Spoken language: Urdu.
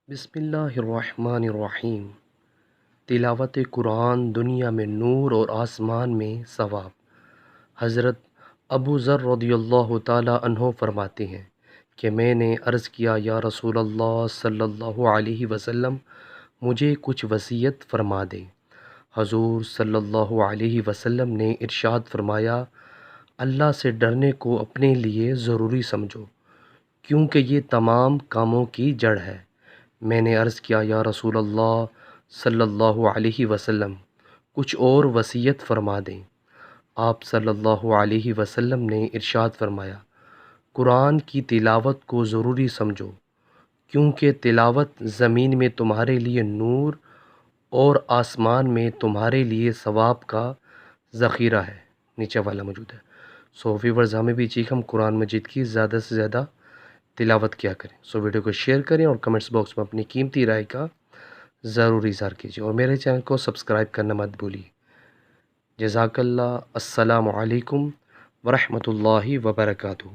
بسم اللہ الرحمن الرحیم۔ تلاوت قرآن دنیا میں نور اور آسمان میں ثواب۔ حضرت ابو ذر رضی اللہ تعالیٰ عنہ فرماتے ہیں کہ میں نے عرض کیا، یا رسول اللہ صلی اللہ علیہ وسلم، مجھے کچھ وصیت فرما دیں۔ حضور صلی اللہ علیہ وسلم نے ارشاد فرمایا، اللہ سے ڈرنے کو اپنے لیے ضروری سمجھو، کیونکہ یہ تمام کاموں کی جڑ ہے۔ میں نے عرض کیا، یا رسول اللہ صلی اللہ علیہ وسلم، کچھ اور وصیت فرما دیں۔ آپ صلی اللہ علیہ وسلم نے ارشاد فرمایا، قرآن کی تلاوت کو ضروری سمجھو، کیونکہ تلاوت زمین میں تمہارے لیے نور اور آسمان میں تمہارے لیے ثواب کا ذخیرہ ہے۔ نیچے والا موجود ہے۔ ویورز، ہمیں بھی چاہیے ہم قرآن مجید کی زیادہ سے زیادہ تلاوت کیا کریں۔ ویڈیو کو شیئر کریں اور کمنٹس باکس میں اپنی قیمتی رائے کا ضرور اظہار کیجیے، اور میرے چینل کو سبسکرائب کرنا مت بھولیے۔ جزاک اللہ۔ السلام علیکم ورحمۃ اللہ وبرکاتہ۔